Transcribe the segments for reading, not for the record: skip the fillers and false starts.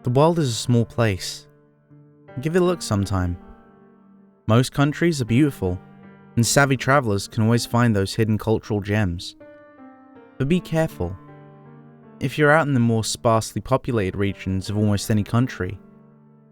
The world is a small place. Give it a look sometime. Most countries are beautiful, and savvy travelers can always find those hidden cultural gems. But be careful. If you're out in the more sparsely populated regions of almost any country,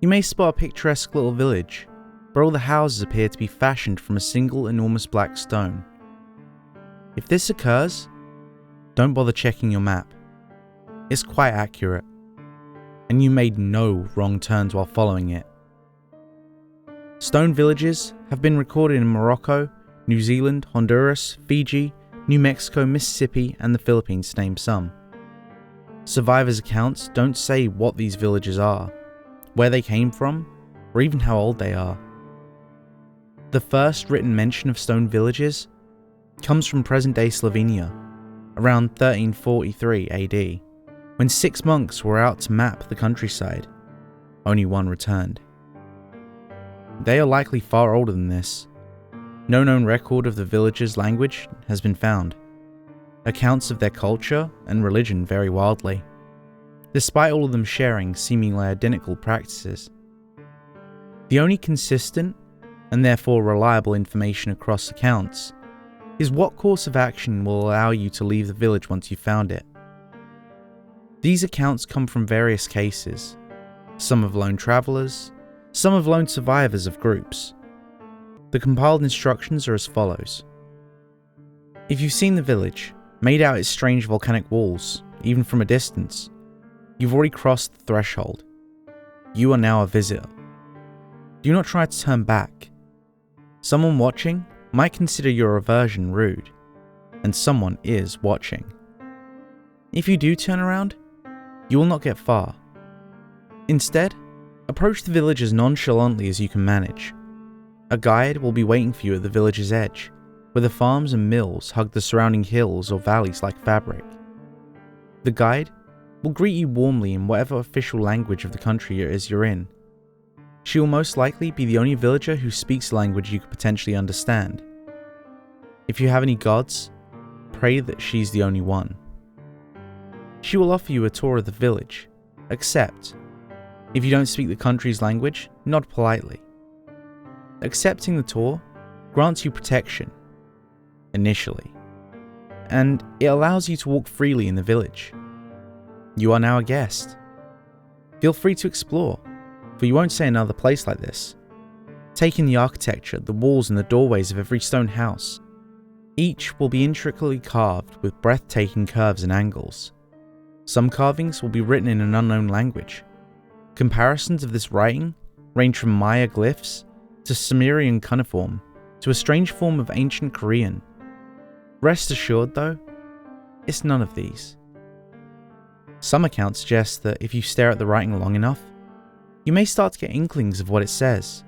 you may spot a picturesque little village where all the houses appear to be fashioned from a single enormous black stone. If this occurs, don't bother checking your map. It's quite accurate, and you made no wrong turns while following it. Stone villages have been recorded in Morocco, New Zealand, Honduras, Fiji, New Mexico, Mississippi, and the Philippines, to name some. Survivors' accounts don't say what these villages are, where they came from, or even how old they are. The first written mention of stone villages comes from present-day Slovenia, around 1343 AD, when 6 monks were out to map the countryside. Only one returned. They are likely far older than this. No known record of the village's language has been found. Accounts of their culture and religion vary wildly, despite all of them sharing seemingly identical practices. The only consistent, and therefore reliable information across accounts, is what course of action will allow you to leave the village once you've found it. These accounts come from various cases, some of lone travelers, some of lone survivors of groups. The compiled instructions are as follows. If you've seen the village, made out its strange volcanic walls, even from a distance, you've already crossed the threshold. You are now a visitor. Do not try to turn back. Someone watching might consider your aversion rude, and someone is watching. If you do turn around, you will not get far. Instead, approach the village as nonchalantly as you can manage. A guide will be waiting for you at the village's edge, where the farms and mills hug the surrounding hills or valleys like fabric. The guide will greet you warmly in whatever official language of the country it is you're in. She will most likely be the only villager who speaks a language you could potentially understand. If you have any gods, pray that she's the only one. She will offer you a tour of the village, except if you don't speak the country's language, nod politely. Accepting the tour grants you protection, initially, and it allows you to walk freely in the village. You are now a guest. Feel free to explore, for you won't see another place like this. Take in the architecture, the walls and the doorways of every stone house. Each will be intricately carved with breathtaking curves and angles. Some carvings will be written in an unknown language. Comparisons of this writing range from Maya glyphs to Sumerian cuneiform to a strange form of ancient Korean. Rest assured though, it's none of these. Some accounts suggest that if you stare at the writing long enough, you may start to get inklings of what it says,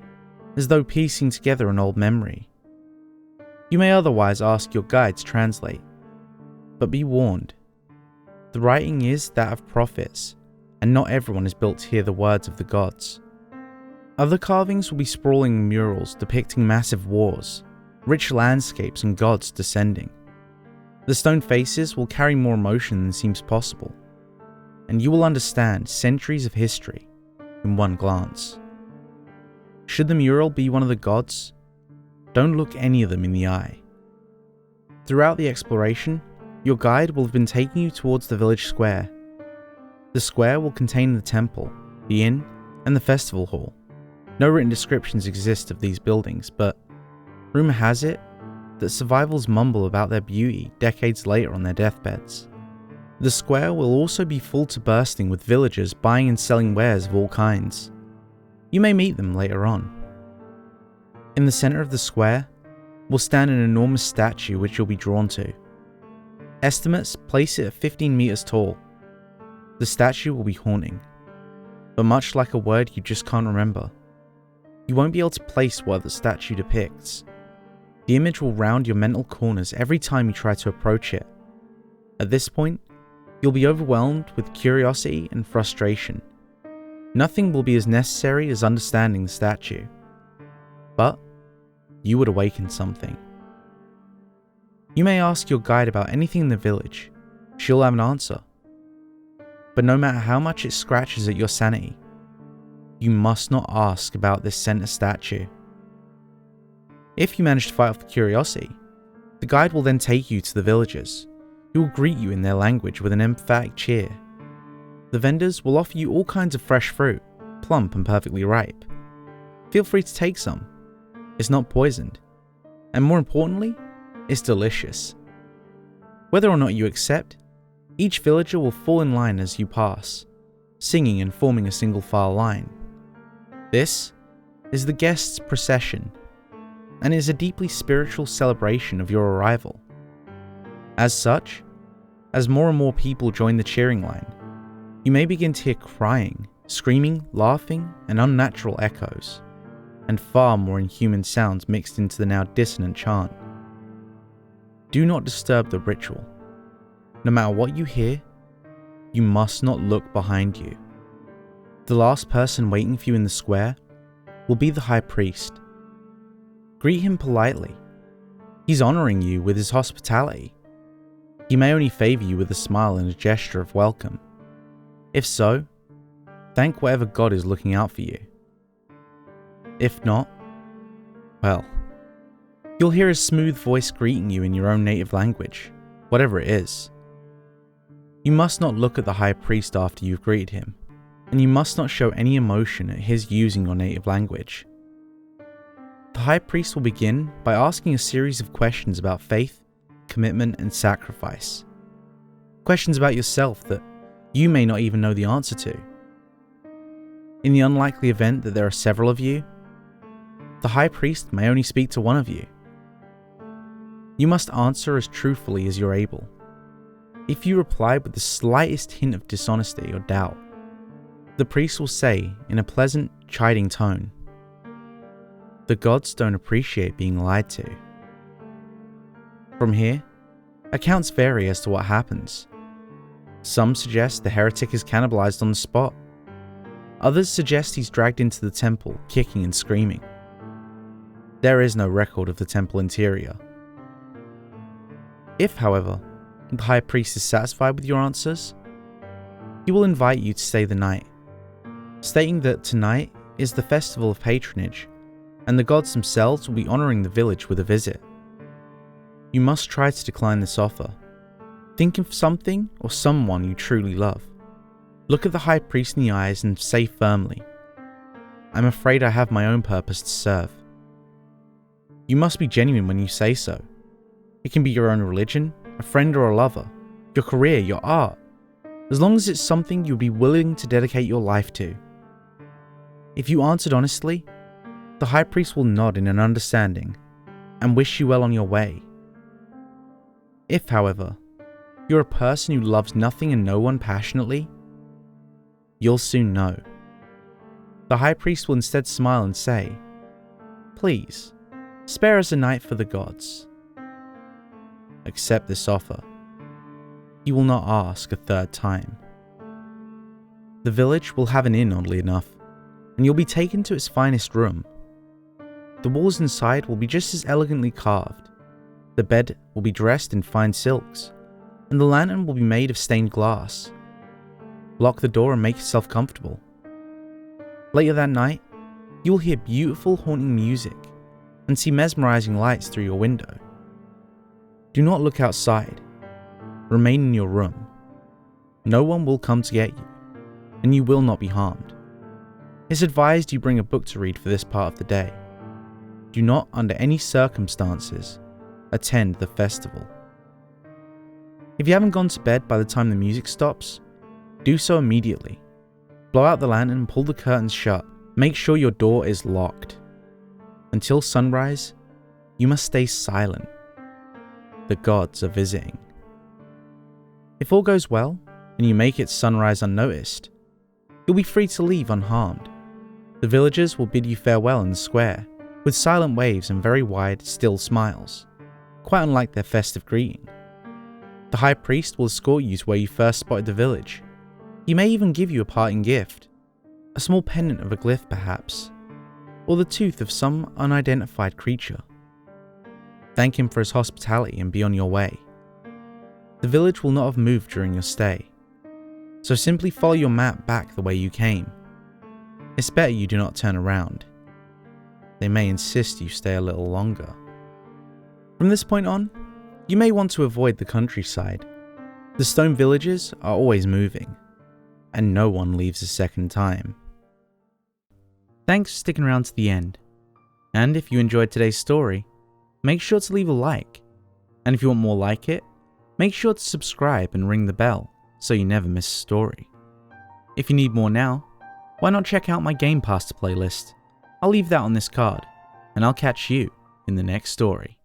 as though piecing together an old memory. You may otherwise ask your guide to translate, but be warned. The writing is that of prophets, and not everyone is built to hear the words of the gods. Other carvings will be sprawling murals depicting massive wars, rich landscapes and gods descending. The stone faces will carry more emotion than seems possible, and you will understand centuries of history in one glance. Should the mural be one of the gods, don't look any of them in the eye. Throughout the exploration, your guide will have been taking you towards the village square. The square will contain the temple, the inn, and the festival hall. No written descriptions exist of these buildings, but rumor has it that survivors mumble about their beauty decades later on their deathbeds. The square will also be full to bursting with villagers buying and selling wares of all kinds. You may meet them later on. In the center of the square will stand an enormous statue which you'll be drawn to. Estimates place it at 15 meters tall. The statue will be haunting, but much like a word you just can't remember, you won't be able to place what the statue depicts. The image will round your mental corners every time you try to approach it. At this point, you'll be overwhelmed with curiosity and frustration. Nothing will be as necessary as understanding the statue. But you would awaken something. You may ask your guide about anything in the village. She'll have an answer. But no matter how much it scratches at your sanity, you must not ask about this center statue. If you manage to fight off the curiosity, the guide will then take you to the villagers, who will greet you in their language with an emphatic cheer. The vendors will offer you all kinds of fresh fruit, plump and perfectly ripe. Feel free to take some. It's not poisoned. And more importantly, it's delicious. Whether or not you accept, each villager will fall in line as you pass, singing and forming a single file line. This is the guest's procession, and is a deeply spiritual celebration of your arrival. As such, as more and more people join the cheering line, you may begin to hear crying, screaming, laughing, and unnatural echoes, and far more inhuman sounds mixed into the now dissonant chant. Do not disturb the ritual. No matter what you hear, you must not look behind you. The last person waiting for you in the square will be the high priest. Greet him politely. He's honoring you with his hospitality. He may only favor you with a smile and a gesture of welcome. If so, thank whatever God is looking out for you. If not, well, you'll hear his smooth voice greeting you in your own native language, whatever it is. You must not look at the high priest after you've greeted him, and you must not show any emotion at his using your native language. The high priest will begin by asking a series of questions about faith, commitment, and sacrifice. Questions about yourself that you may not even know the answer to. In the unlikely event that there are several of you, the high priest may only speak to one of you. You must answer as truthfully as you're able. If you reply with the slightest hint of dishonesty or doubt, the priest will say in a pleasant, chiding tone, "The gods don't appreciate being lied to." From here, accounts vary as to what happens. Some suggest the heretic is cannibalized on the spot. Others suggest he's dragged into the temple, kicking and screaming. There is no record of the temple interior. If, however, the high priest is satisfied with your answers, he will invite you to stay the night, stating that tonight is the festival of patronage, and the gods themselves will be honoring the village with a visit. You must try to decline this offer. Think of something or someone you truly love. Look at the high priest in the eyes and say firmly, "I'm afraid I have my own purpose to serve." You must be genuine when you say so. It can be your own religion, a friend or a lover, your career, your art, as long as it's something you'd be willing to dedicate your life to. If you answered honestly, the high priest will nod in an understanding and wish you well on your way. If, however, you're a person who loves nothing and no one passionately, you'll soon know. The high priest will instead smile and say, "Please, spare us a night for the gods." Accept this offer. You will not ask a third time. The village will have an inn, oddly enough, and you'll be taken to its finest room. The walls inside will be just as elegantly carved. The bed will be dressed in fine silks, and the lantern will be made of stained glass. Lock the door and make yourself comfortable. Later that night, you will hear beautiful haunting music and see mesmerizing lights through your window. Do not look outside. Remain in your room. No one will come to get you, and you will not be harmed. It's advised you bring a book to read for this part of the day. Do not, under any circumstances, attend the festival. If you haven't gone to bed by the time the music stops, do so immediately. Blow out the lantern and pull the curtains shut. Make sure your door is locked. Until sunrise, you must stay silent. The gods are visiting. If all goes well, and you make it sunrise unnoticed, you'll be free to leave unharmed. The villagers will bid you farewell in the square, with silent waves and very wide, still smiles, quite unlike their festive greeting. The high priest will escort you to where you first spotted the village. He may even give you a parting gift, a small pendant of a glyph perhaps, or the tooth of some unidentified creature. Thank him for his hospitality and be on your way. The village will not have moved during your stay. So simply follow your map back the way you came. It's better you do not turn around. They may insist you stay a little longer. From this point on, you may want to avoid the countryside. The stone villages are always moving, and no one leaves a second time. Thanks for sticking around to the end. And if you enjoyed today's story, make sure to leave a like. And if you want more like it, make sure to subscribe and ring the bell so you never miss a story. If you need more now, why not check out my Game Pasta playlist? I'll leave that on this card, and I'll catch you in the next story.